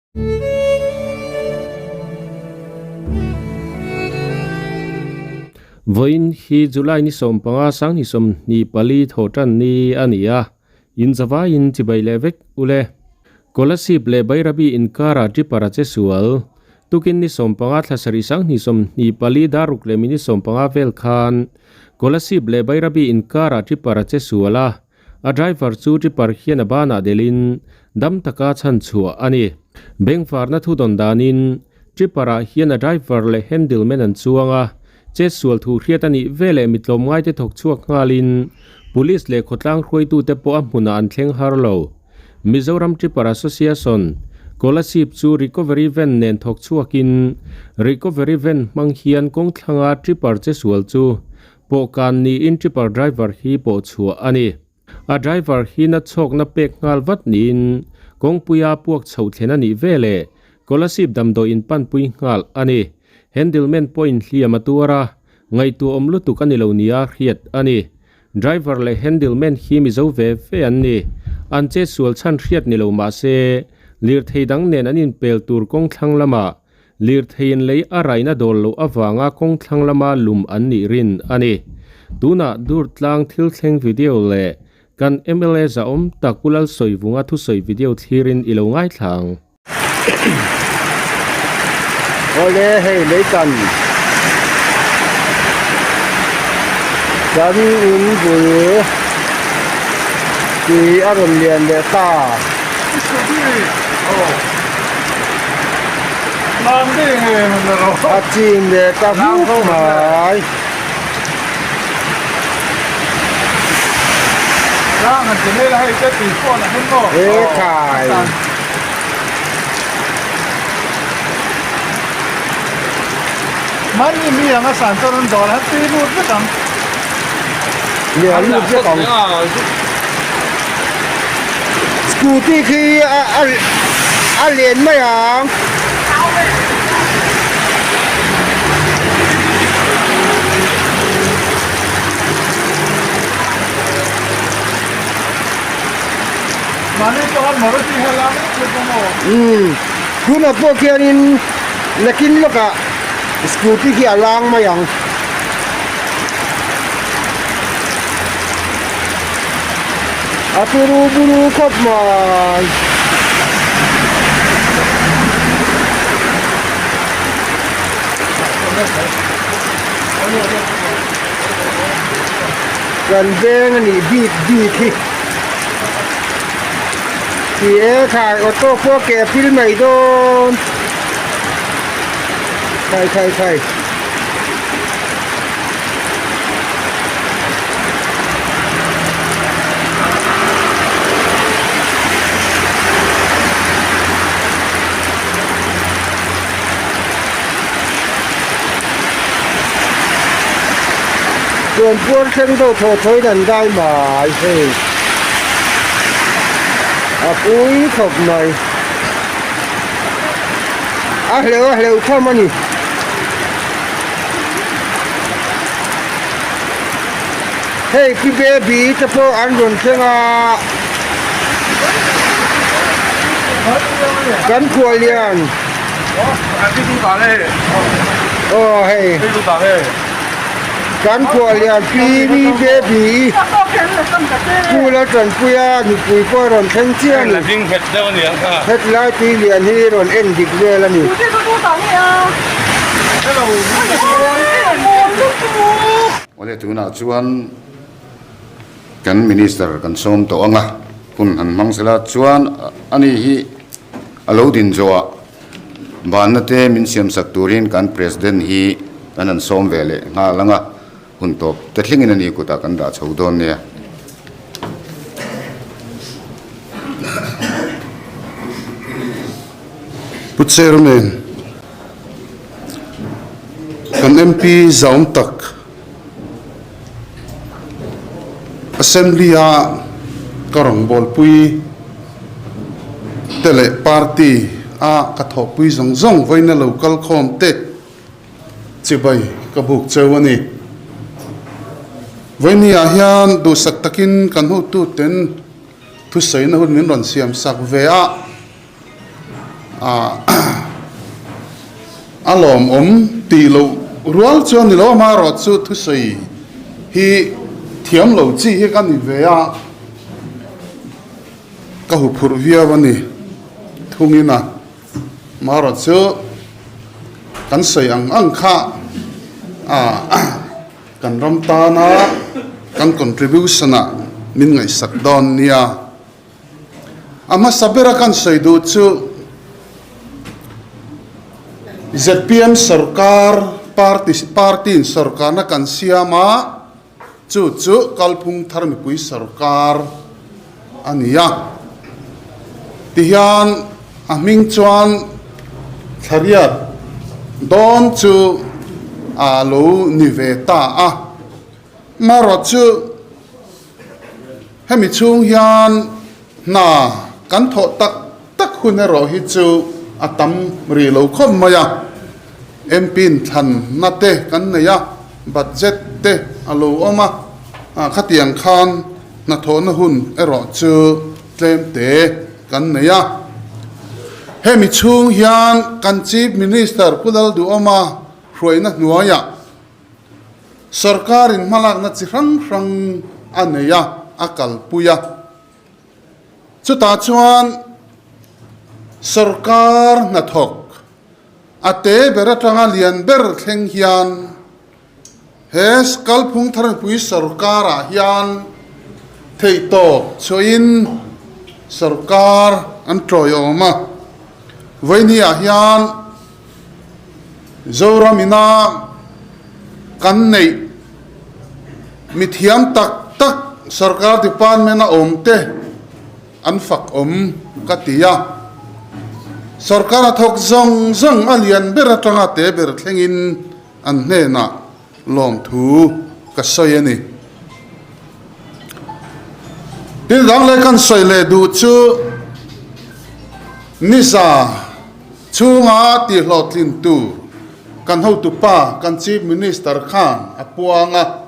Voin hi July ni som panga sang ni som ni pali thotan ni ania in zawa in chibai levek ule scholarship le bairabi in kara ti para che sual tukin ni som panga thlasari sang ni som ni pali daruk le mini som panga vel khan scholarship le bairabi in kara ti para che suala a driver chu ti par hian bana delin dam taka chan chua ani beng farna thu don danin ti para hian a driver le handleman an chuanga che sual thu hriatani vele mitlom ngai te thok chuak ngalin police le khotlang khoi tu te po amuna an thleng harlo Mizoram Tripura Association scholarship chu recovery van nen thok chuakin recovery van mang hian kong thlanga tripar che sual chu po kan ni in tripar driver hi po chua ani a driver hi na chok na pek ngal wat nin kong puya puak chho thlena ni vele scholarship dam do in pan pui ngal ani handleman point hliama tuara ngai tu omlu tu kanilo nia hriat ani driver le handleman hi mi zo ve fe an ni an che sual chan hriat ni lo ma se lir theidang nen anin pel tur kong thlang lama lir thein lei a raina dol lo awanga kong thlang lama lum an ni rin ani tuna dur tlang thil thleng video le kan MLA za om takulal soiwunga thu soi video thirin ilo ngai thlang ole hei lấy cần in bùi thì ăn liền để ta chim để ta hút mãi ê khảiมันมีอย่างอาสารต้นดอกแล้วตีรูดก็ทำเหลือลูกเจ้าของสกูตี้คือเหรียญไม่หางมันนี่ตัวหมอที่เฮลังคือตัวหมอคุณเอาพวกเคียนินนักกินลูกอะสกูตี้ที่ล้างมาอย่างอาตูรูบูรูครบมากันเบงนี่บีดที่เอ๋ขายออโต้พวกแกฟิลไม่โดนใช่ส่วนพวกเส้นโตโถนั่นได้มาเฮ้ยปุ้ยขบหน่อยเร็วเข้ามานี่เฮ้ยพี่เบบี้จะพออันรุนเชียงกันครัวเรียนอันที่ดูต่อเลยโอ้เฮ้ยดูต่อเลยกันครัวเรียนพี่นี่เบบี้กูแล้วจนกูยาหนูปุยก็รอนเชียงเชียงจริงเห็ดเจ้าเหนียงค่ะเฮ็ดหลายปีเรียนที่รอนเอ็นดิกเลยแล้วนี่Oleh tu nak cuan kan minister kan som to anga kun han mangsela cuan ani hi alo din joa banate min siam sakturin kan president hi anan som vele nga langa hun top tetlingin ani ku ta kan da chaudon ne Chairman kan MP zaum tak assembly a karong bol pui tele party a katho pui zong voina local khom te chibai kabuk chewani voini a hian du sak takin kan hu tu ten thu sei na hun min ron siam sak ve a alom ti lo rual chuan ni lo ma ro chu thu sei hi thiam lo chi hi kan ni ve a ka hu phur via wani thungina ma ro chu kan sei ang kha kan ram ta na kan contribution a min ngai sak don nia ama sabera kan sei du chu ZPM sarkar party sarkar na kan siama chu kalphung tharmi pui sarkar ania tihian aming chuan thariat don chu alo niveta a maro chu hemi chung hian na kan tho tak hun ro hi chu atam ri lo khom maya empin than na te kan ne ya budget te alo oma khatiang khan na tho na hun ero chu tlem te kan ne ya hemi chung hian kan chief minister pudal du oma hroina nuaya sarkarin malak na chi rang aneya akal puya chuta chuan sarkar na thok ate beratanga lian ber thleng hian hes kalphung thar pui sarkara hian theito choin sarkar an troyoma voinia hian zoramina kan nei mithiam tak sarkar department a omte an fak katia sarkar a thok zong alian ber atanga te ber thlengin an hne na lom thu ka soyani tin dang le kan soile du chu nisa chunga ti hlotlin tu kan ho tu pa kan chief minister khan apuanga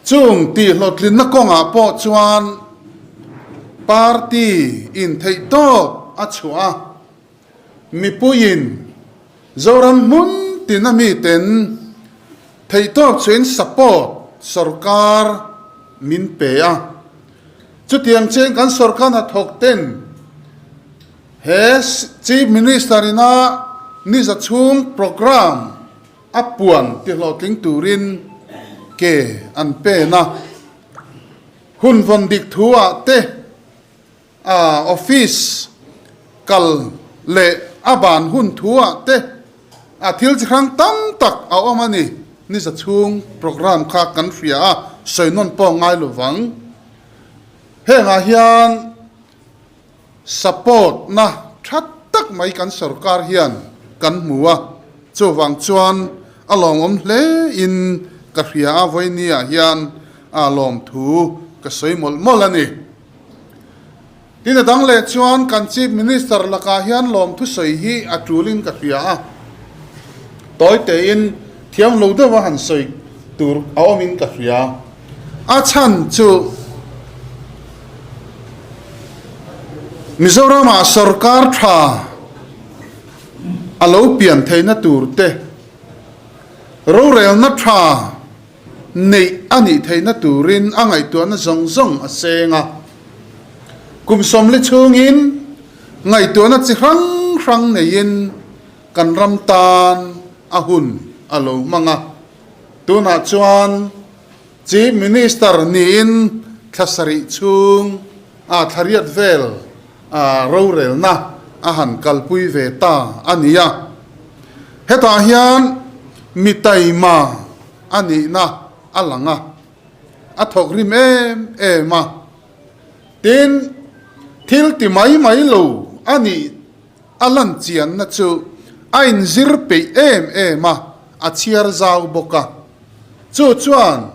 chung ti hlotlin na konga po chuan party in theito achua mi puin zoram mun tinami ten theito chen support sarkar min pe a chutiang chen kan sarkar na thok ten hes chief minister ina ni za chung program apuan ti hloting turin ke an pe na hun von dik thua te office kal le aban hun thua te thil chikrang tam tak a omani ni za chung program kha kan fria soinon po ngai luwang he nga hian support na that tak mai kan sarkar hian kan muwa chowang chuan along hle in ka hria voinia hian alom thu ka soimol molani tina dang le chuan kan chief minister laka hian lom thu soi hi atulin ka hria toy te in thiam lo de wa han soi tur aomin ka hria a chan chu Mizoram sarkar tha alo pian theina turte ro rel na tha nei ani theina turin angai tu na zong asenga kum som le chungin ngai tu na chi hrang nein kan ram tan ahun alo manga tuna chuan chief minister nin thasari chung thariat vel ro rel na ahan kalpui ve ta ania heta hian mitaima ani na alanga athok rim ema tin thil ti mai lo ani alan chian na chu ain zir pe ema achiar zau boka chu chuan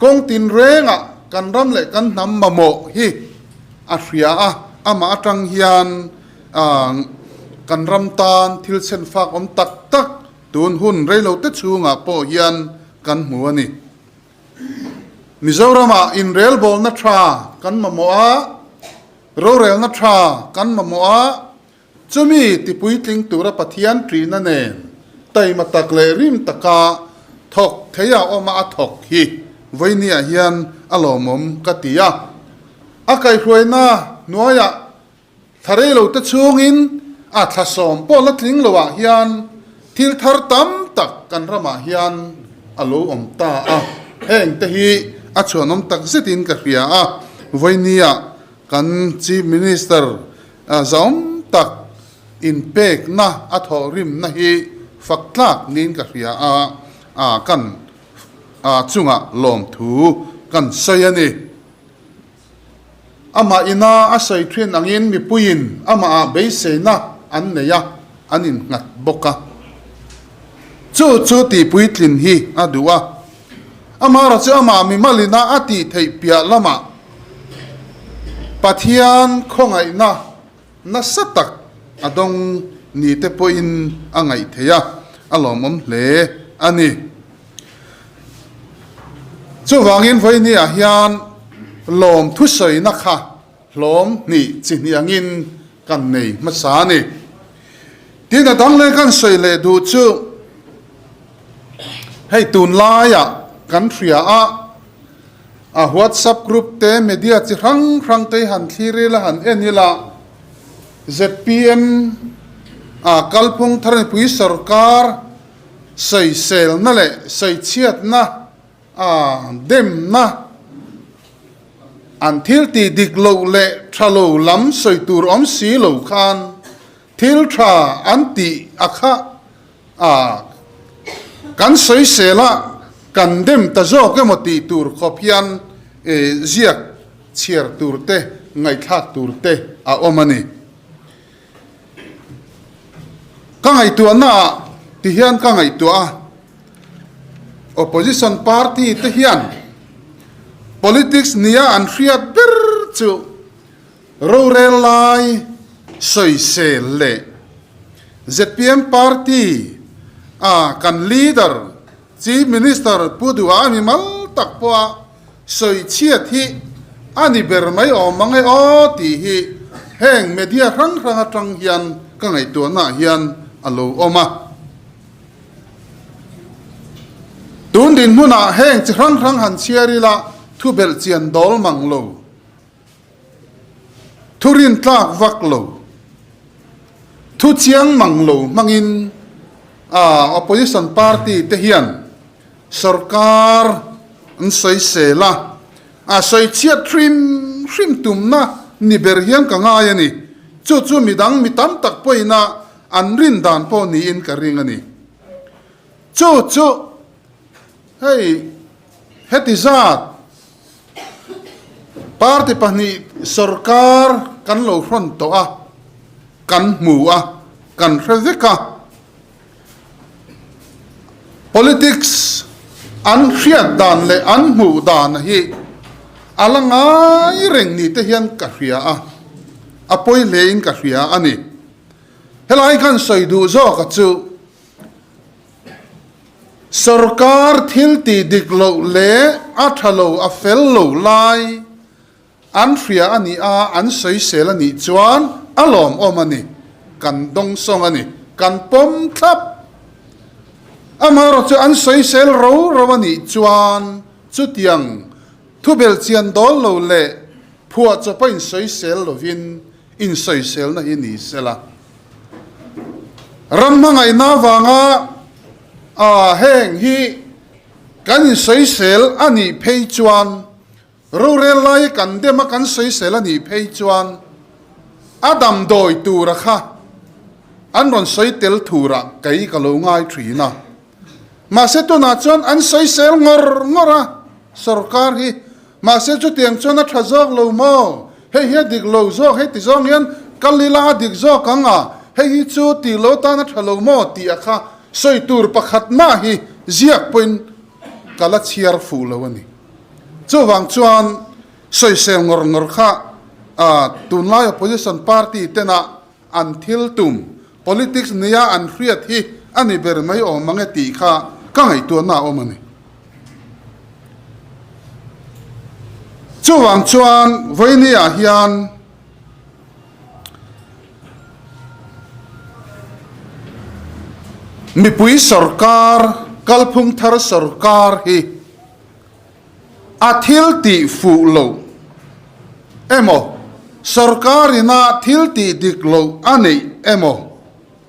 kong tin renga kan ram le kan nam mamo hi afria ama atang hian kan ram tan thil chen fak tak tun hun reilo te chunga po hian kan muani Mizorama in rail bol na tra kan mamoa ro rail na tra kan mamoa chumi ti pui tling tura pathian tri na nen tai matak le rim taka thok theya oma a thok hi voinia hian alomom katia akai hruaina nuaya thare lo ta chungin a thlasom po la tling lowa hian thil thar tam tak kan rama hian alo om ta a heng te hi a chuanom tak zetin ka hria a voinia kan chief minister zom tak in pek na a thorim na hi faklak nin ka hria a kan chunga lom thu kan sayani ama ina a sai thrin angin mi puin ama a beise na an neya anin ngat boka chu ti puitlin hi adua ama ra chu ama mi malina ati thei pia lama pathian khongai na satak adong ni te poin angai theya alomom hle ani chu wangin voini a hian lom thu soi na kha lom ni chini angin kan nei ma sa ni tin dang le kan soi le du chu hei tun la ya kan thria a WhatsApp group te media chi rang te han thire la han enila ZPM kalpung thar pui sarkar sei sel na le sei chiat na dem na an thil ti dik lo le thalo lam soi tur om si lo khan thil tha an ti akha kan soi sela kan dem ta zo ke moti tur khopian ziak chiar tur te ngai thak tur te a omani ka ngai tu na ti hian ka ngai tu opposition party te hian politics nia an hriat ber chu rorel lai soi sel le ZPM party kan leader chief minister pudua mi mal tak po soi chiat hi ani ber mai o mangai o ti hi heng media rang atang hian ka ngai tu na hian alo oma tun din huna heng chi rang han chiari la thu bel chian dol manglo thurin tlak vak lo thu chiang manglo mangin opposition party te hian sarkar an soi sela soi chiat trim tum na ni ber hian ka nga yani chu midang mi tam tak poina an rin dan po ni in ka ring ani chu hey hetizat party pahni sarkar kan lo hron to kan mu kan hreveka politics an hriat dan le an mu dan hi alangai reng ni te hian ka hria apoi le in ka hria ani helai kan soi du zo ka chu sarkar thil ti dik lo le a thalo a fel lo lai an hria ani an soi sel ani chuan alom omani kan dong song ani kan pom thap amaro chu an soi sel ro ani chuan chu tiang thubel chian dol lo le phua cho pain soi sel lo vin in soi sel na hi ni sela rammangai na wanga heng hi kan soi sel ani phei chuan rurel lai kan dema kan soi sel ani phei chuan adam doi tura kha an ron soi tel thura kai ka lo ngai thina ma se to na chon an soi sel ngora sarkar hi ma se chu tiang chon a thazok lo mo hei he dik lo zo he ti zong yan kalila dik zo kanga hei chu ti lo ta na thalo mo ti akha soi tur pakhat ma hi ziak poin kala chiar fu lo ani chu wang chuan soi sel ngor kha tunlai opposition party tena an thil tum politics nia an hriat hi ani ber mai o mange ti kha ka ngai tu na o mani chuwang chuan voinia hian mi pui sarkar kalphung thar sarkar hi athil ti fu lo emo sarkarina thil ti dik lo ani emo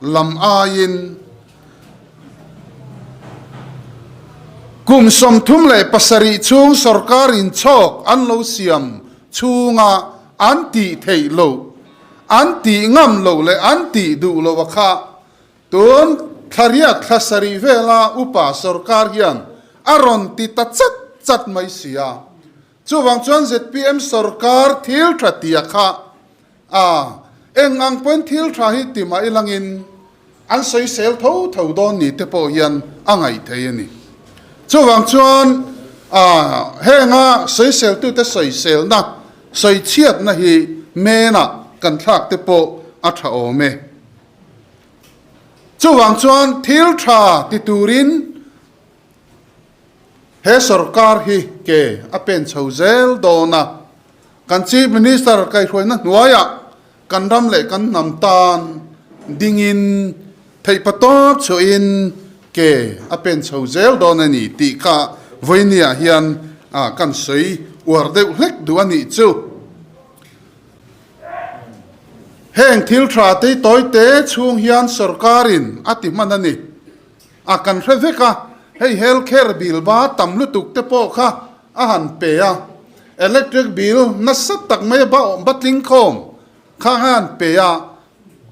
lam ain kum som thum le pasari chung sarkarin chok an lo siam chunga anti thei lo anti ngam lo le anti du lo wakha tun thariat thasari vela upa sarkar hian aron ti ta chat mai sia chuwang chuan ZPM sarkar thil thratia kha engang point thil thra hi tima ilangin an soi sel tho don ni te po hian angai thei ani chuwang chuan henga soi sel tu te soi sel na soi chiat na hi me na kan thak te po a tha o me chuwang chuan thil tha ti turin he sarkar hi ke apen chhozel dona kan chief minister kai hroina nuaya kan ram le kan nam tan dingin thei patop cho in ke apen chhozel dona ni ti ka voinia hian kan sei war deuh hlek du ani chu heng thil thra te toy te chung hian sarkarin ati manani kan reveka hei healthcare bill ba tamlu tuk te po kha han pe electric bill na sat tak mai ba batling khom kha han pe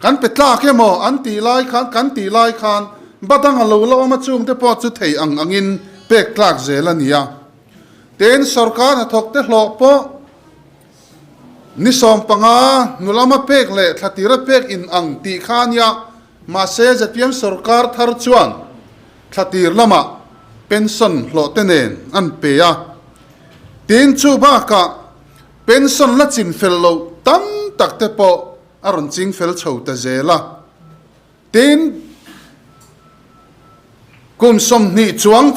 kan petla ke mo anti lai khan badang alo lo ma chung te po chu thei angin pek tlak zelania ten sarkar thok te hlo po ni som panga nulama pek le thatira pek in ang ti khania ma se ZPM sarkar thar chuan thatir lama pension hlo tenen an pe tin chu ba ka pension la chin fel lo tam tak te po aron ching fel chho ta zela tin kum som ni chuang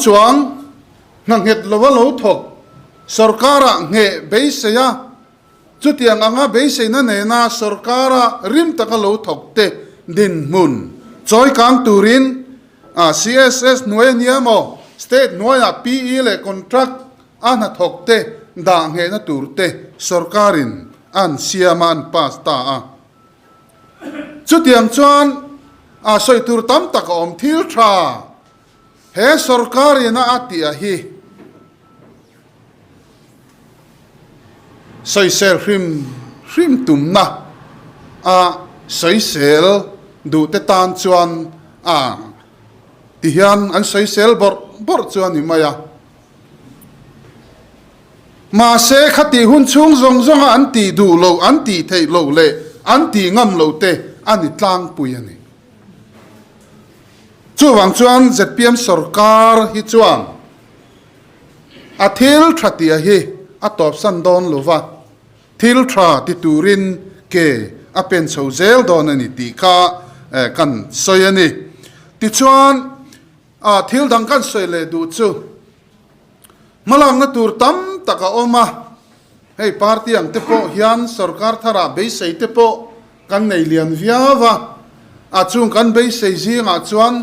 nang het lo thok sarkara nge beise ya chutiang anga beise na ne na sarkara rim taka lo thok te din mun choi kang turin CSS nuai niamo state nuai PE le contract ana thok te da nge na turte sarkarin an siaman pas ta chutiang chuan soi tur tam tak om thil tha he sarkarina ati hi soi sel hrim tum na soi sel du te tan chuan ti hian an soi sel bor chuan ni maya ma se khati hun chung zong an ti du lo an ti thei lo le an ti ngam lo te ani tlang pui ani chuwang chuan ZPM sarkar hi chuan thil thratia hi top san don lova thil thra ti turin ke apen chhozel don ani ti kha kan soi ani ti chuan thil dang kan soi le du chu malang na tur tam taka oma hei party ang te po hian sarkar thara be sei te po kan nei lian viawa chung kan be sei zinga chuan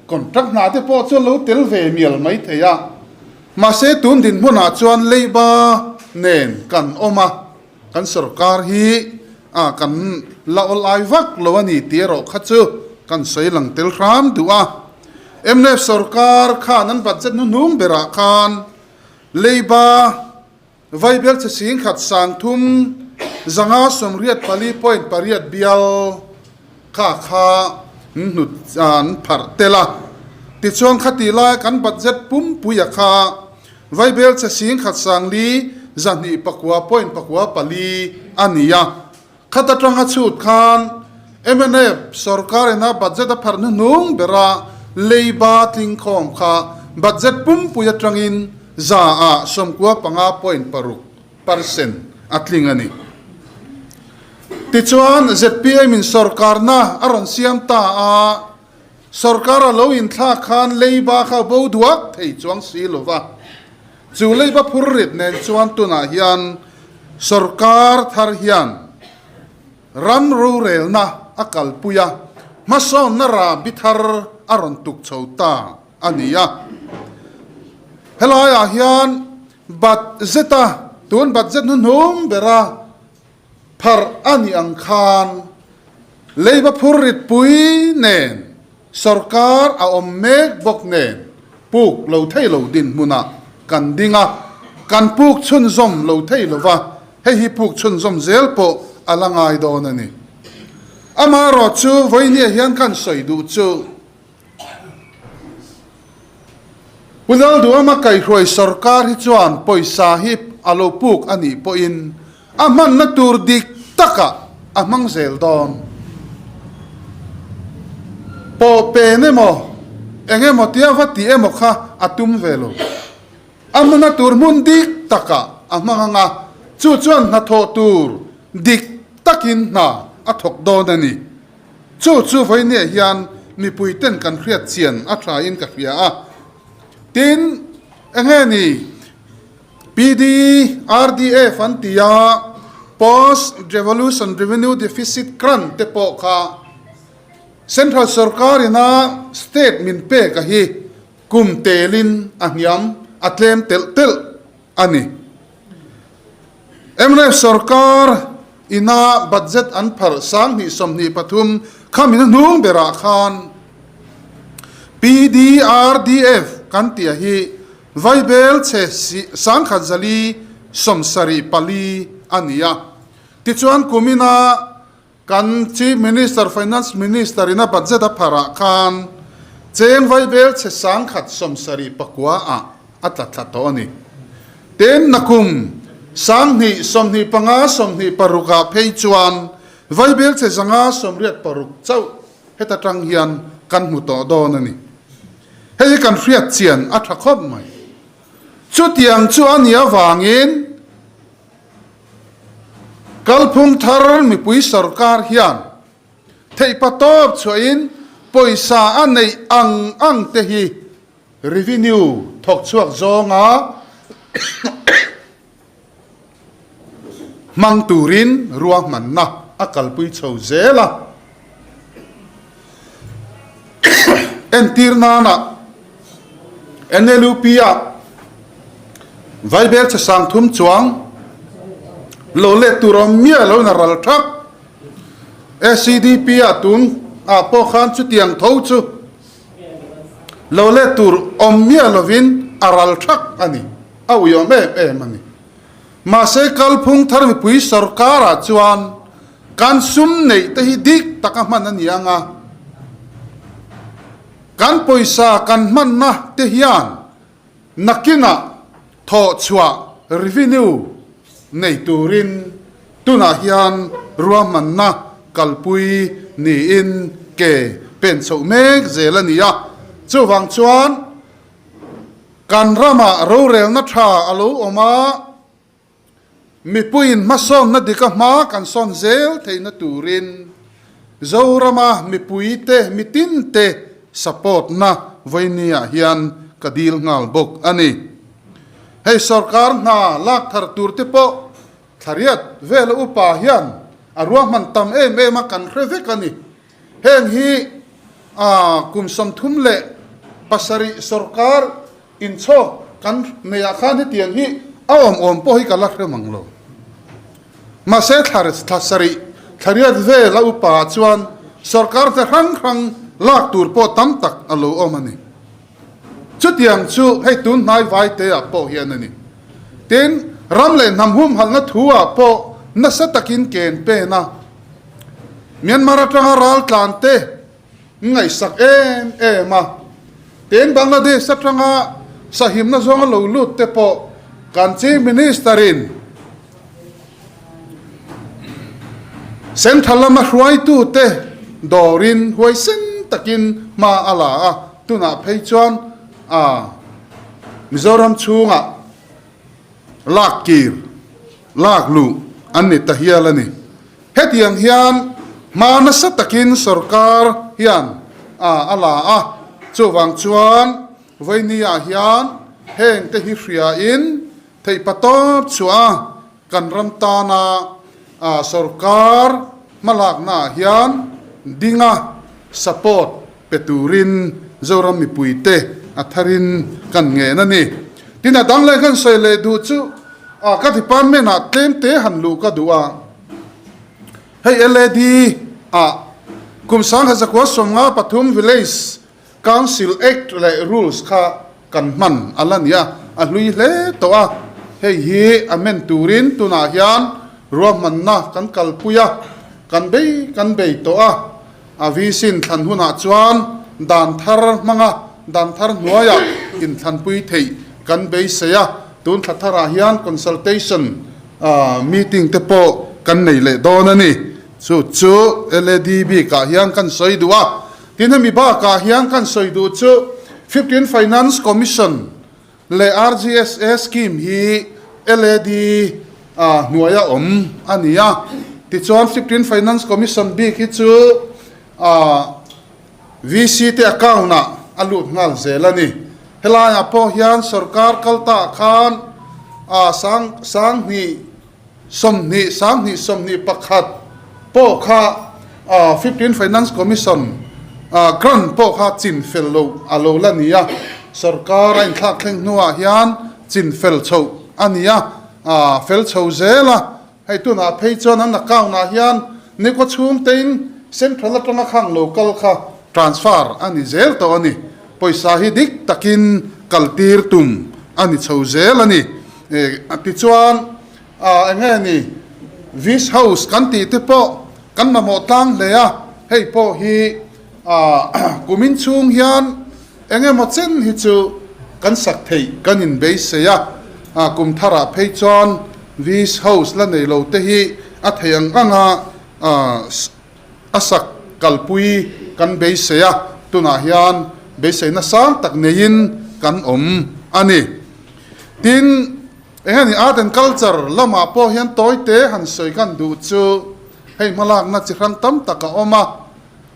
contract na te po chu lo tel ve mial mai theya ma se tun din huna chuan leiba nen kan oma kan sarkar hi kan laol ai vak lo ani tiro khachu kan sei lang tel ram duwa MNF sarkar khan an budget nu nung bera khan leiba vaibel che sing khat sang thum zanga somriat pali point pariat bial kha nut an phartela ti chuang khati la kan budget pum puya kha vaibel che sing khat sang li zani pakwa point pakwa pali ania khata tanga chut khan MNF sarkar na budget a pharnu nung bera leiba ting khom kha budget pum puya trangin za somkwa panga point paruk percent atling ani tichuan ZPM in sarkar na aron siam ta sarkar lo in thla khan leiba kha boduak thei chuang si lova chu leiba phurrit nen chuan tuna hian sarkar thar hian ram rural na akal puya mason na ra bithar aron tuk chota ania helaya hian bat zeta tun bat zet nun hum bera phar ani ang khan leiba phurit pui nen sarkar a ommek bok nen puk lo thei lo din muna kan dinga kan puk chun zom lo thei lo wa hei hi puk chun zom zel po alangai don ani ama ro chu voinia hian kan soi du chu ulal du ama kai hroi sarkar hi chuan poisa hi alo puk ani po in aman na tur dik taka amang zel don po pe ne mo enge mo tia vati emo kha atum velo amana tur mun dik taka amanga chu chuan na tho tur dik takin na athok don ani chu voi ne hian mi puiten kan khriat chian a thla in ka khia a tin enge ni PD RDF antia post revolution revenue deficit grant te po kha central sarkar ina state min pe ka hi kum telin ahyam atlem tel ani MNF sarkar ina budget an phar sang ni somni pathum khamin nung bera khan PDRDF kantia hi vaibel che sang khazali somsari pali ania tichuan kumina kan chief minister finance minister ina budget a phara khan chen vaibel che sang khat somsari pakwa a atlatla to ani ten nakum sang ni somni panga somni paruka phei chuan vaibel che zanga somriat paruk chau heta tang hian kan mu to don ani hei kan hriat chian a tha khop mai chu tiang chu ania wangin kalphum thar mi pui sarkar hian thei patop chuin poisa anei ang te hi revenue thok chuak zonga mang turin ruang manna akal pui chho zela entirna na NLUPia vaibel cha sang thum chuang lo le turom mia lo na ral thak SCDP atun a po khan chu tiang tho chu lo le tur om mia lovin aral thak ani au yo me mani ma se kal phung thar mi pui sarkara chuan kan sum nei te hi dik takaman ani anga kan poisa kan man na te hian nakina tho chua revenue nei turin tuna hian ruaman na kalpui ni in ke pen so mek zelania chuwang chuan kan rama ro rel na tha alo oma mi puin masom na dika ma kan son zel theina turin zorama mi puite mitin te support na voinia hian kadil ngal bok ani hei sarkar na lak thar tur te po thariat vel upa hian arwa man tam em kan hrevek ani heng hi kum som thum le pasari sarkar in cho kan neya khan hi tiang hi om po hi kalak re manglo ma se thasari thariat vel upa chuan sarkar te rang lak tur po tam tak alo omani chutiang chu hei tun nai vai te a po hian ani ten ramle namhum halna thua po nasa takin ken pe na Myanmar atanga ral tlante ngai sak ma ten Bangladesh atanga sahim na zonga lo lut te po kanchi ministerin central ma hruai tu te dorin huai sen takin ma ala tuna phei chuan Mizoram chunga lakir laklu anni tahialani hetiang hian manasa takin sarkar hian ala chuwang chuan voinia hian heng te hi hria in thei patop chua kan ramtana sarkar malak na hian dinga support peturin zoram mi puite atharin kan nge na ni tina dang le kan soi le du chu ka thipan me na tlem te han lu ka duwa hei led kum sang ha zakwa somnga pathum village council act le rules kha kan man alania a hlui hle to a hei hi amen turin tuna hian ruam man na kan kalpuya kan bei to a visin than huna chuan dan thar manga dan thar nuaya in than pui thei kan bei seya tun thathara hian consultation meeting te po kan nei le don ani chu LADB ka hian kan soi duwa tin mi ba ka hian kan soi du chu 15 finance commission le RGSS scheme hi LAD nuaya ania ti chuan 15 finance commission bi ki chu VC te account na alut ngal zelani helaya po hian sarkar kalta khan sang ni somni pakhat po kha 15 finance commission grant po kha chin fel lo alo lania sarkar in thak thleng nuwa hian chin fel chho ania fel chho zela hei tu na phei chon an account na hian ni ko chhum tein central atanga khang local kha transfer ani zel to ani poisa hi dik takin kaltir tum ani chho zel ani ti chuan enge ni this house kan ti te po kan ma mo tang le a hei po hi kumin chung hian enge mo chen hi chu kan sak thei kan in be se ya kum thara phei chon this house la nei lo te hi a theyang anga asak kalpui kan be se ya tuna hian be se na sang tak nein kan ani tin ehani art and culture lama po hian toite han soi kan du chu hei malak na chi hrang tam taka oma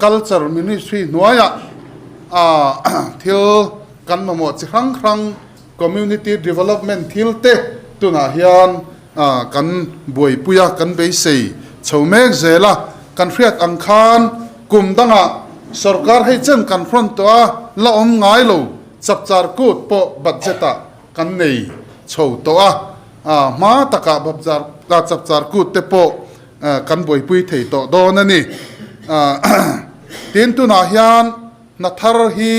culture ministry nuaya thil kan mamo chi hrang community development thil te tuna hian kan boi puya kan be sei chhomek zela kan hriat angkhan kum danga sarkar hei chen kan front to la ngai lo chapchar kut po budgeta kan nei chho to ma taka babjar ta chapchar kut te po kan boi pui thei to don ani tin tu na hian na thar hi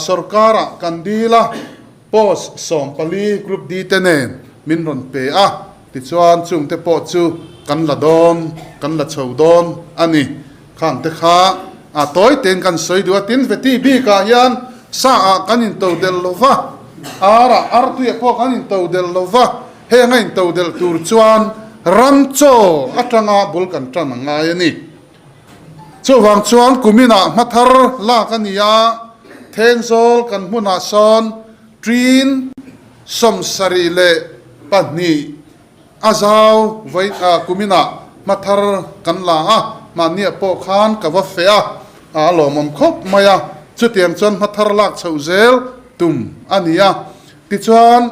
sarkara kandila post sompali group d tenen min ron pe ti chuan chung te po chu kan la don kan la chho don ani khang te kha toy ten kan soi du tin veti bi ka hian sa kan in to del lova ar tu e po kan in to del lova he ngai in to del tur chuan ramcho atanga bulkan tan ngai ani chu wang chuan kumina mathar la kania thenzol kan huna son trin somsari le pani azau vai kumina mathar kan la mania po khan ka wa fea lomom khop maya chutiang chon mathar lak chhozel tum ania ti chuan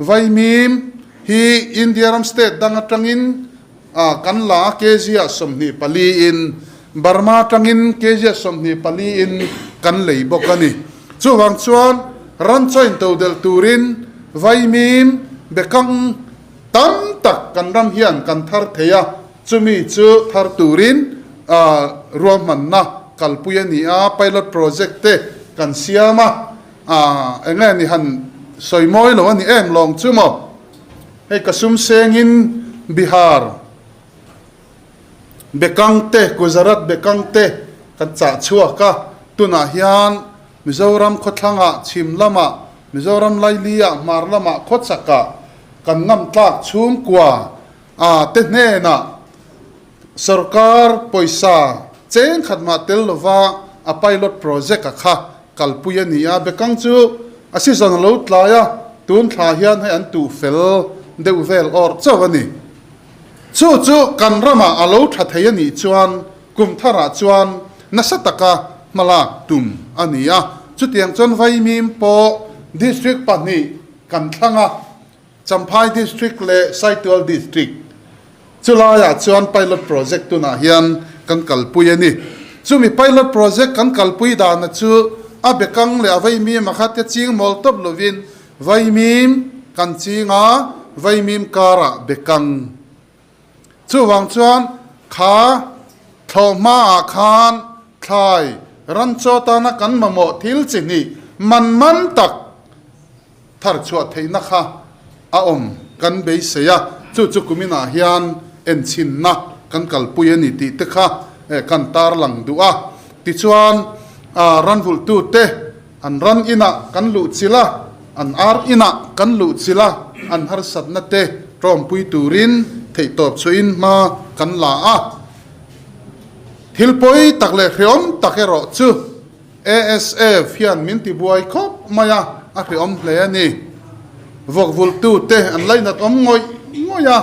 vai mim hi indiaram state dang atangin kan la kezia somni pali in Burma tangin kezia somni pali in kan lei bokani chuwang chuan ran choin to del turin vai mim bekang tam tak kan ram hian kan thar theya chumi chu thar turin ruam manna kalpuya ni pilot project te kan siama enga ni han soimoi lo ani em long chumo hei kasum sengin Bihar bekangte Gujarat bekangte kan cha chua ka tuna hian Mizoram khotlanga chimlama Mizoram lailia marlama khotsaka kan ngam tlak chum kwa te hne na sarkar poisa chen khatma tel lova a pilot project kha kalpuya nia bekang chu asizon lo tlaya tun thla hian hai an tu fel deuvel or chawani chu kan rama alo tha thayani chuan kum thara chuan nasataka malak tum ania chutiang chon vai mim po district pani kan thanga Champhai district le Saitwal district chulaya chuan pilot project tu na hian kan kalpuyani chu mi pilot project kan kalpui dan na chu a bekang le avai mi makhat te ching mol top lovin vai mim kan chinga vai mim kara bekang chu wang chuan kha thoma khan thai ran chota na kan mamo thil chini man tak thar chuat theina kha a om kan be seya chu kumina hian en chin na kan kalpui ani ti te kha kan tar lang du'a ti chuan ran vul tu te an ran ina kan lu chila an ar ina kan lu chila an har sat na te trom pui turin thei top chuin ma kan la a thilpoi takle hriom takero chu ASF hian min ti buai khop maya a hriom hle ani vok vul tu te an lainat om ngoya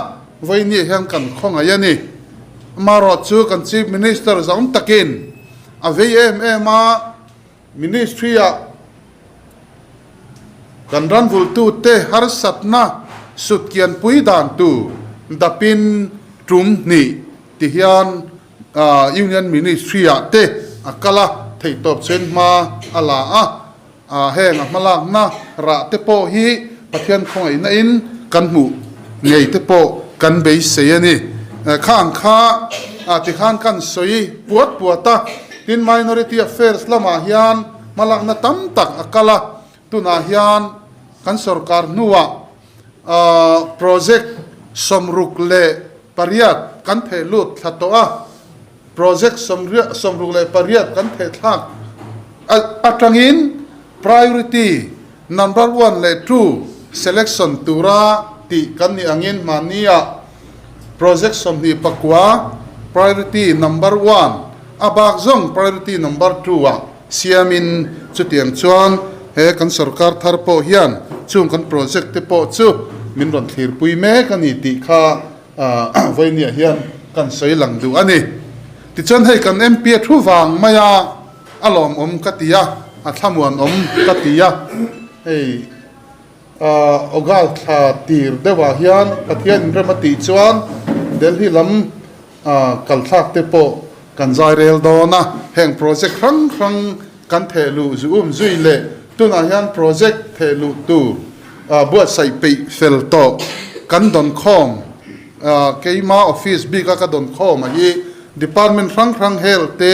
voi ni hian kan khonga yani maro chu kan chief minister zong takin a VMM a ministry a kan ran vul tu te har satna sut kian pui dan tu dapin trum ni ti hian union ministry a te akala thei top chen ma ala a heng a malak na ra te po hi pathian khongai na in kan mu ngei te po kan be se ani khang kha ti khan kan soi puata tin minority affairs lama hian malak na tam tak akala tuna hian kan sarkar nuwa project somruk le pariat kan thelut thatoa project somruk le pariat kan the thak atangin priority number 1 le 2 selection tura ti kan ni angin mania project somni pakwa priority number 1 abak zong priority number 2 wa siamin chutiang chuan he kan sarkar thar po hian chung kan project te po chu min ron thir pui me kan ni ti kha voinia hian kan sei lang du ani ti chuan hei kan MP thu wang maya alom om katia a thlamuan om katia hei ogal tha tir dewa hian pathian remati chuan delhi lam kalthak te po kan zai rel dona heng project rang kan thelu zui le tuna hian project thelu tu buat sai pe fel to kan don khom keima office big ka don khom hi department rang health te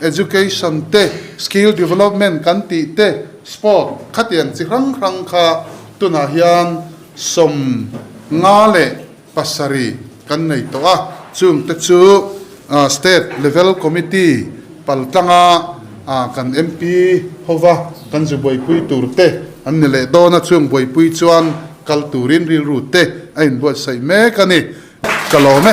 education te skill development kan ti te sport khatian chi rang kha tuna hian som ngale pasari kan nei to a chung te chu state level committee paltanga kan MP hova kan zu boi pui turte an le dona chung boi pui chuan kal turin ril rute ain bo sai me kani kalome